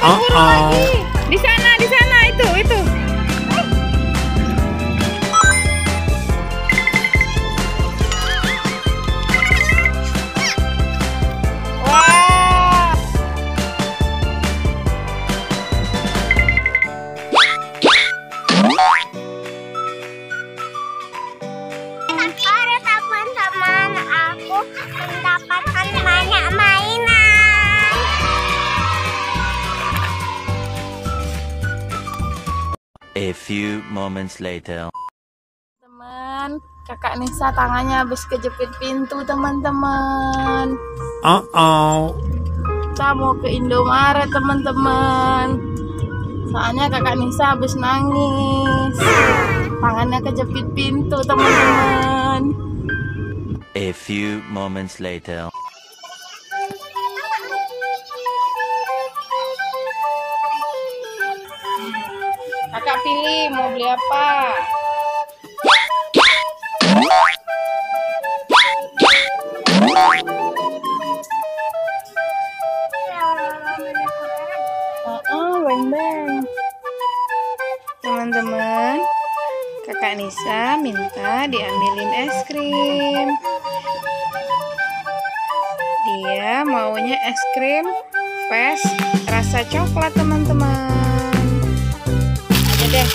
Buru lagi. Di sana itu. Wah. Ada teman-teman, aku mendapatkan banyak mainan. A few moments later. Teman, kakak Nisa tangannya habis kejepit pintu, teman-teman. Kita mau ke Indomaret, teman-teman. Soalnya kakak Nisa habis nangis. Tangannya kejepit pintu, teman-teman. A few moments later. Kakak pilih mau beli apa? Beng-beng. Teman-teman, kakak Nisa minta diambilin es krim. Dia maunya es krim Fast rasa coklat, teman-teman. Ayo deh.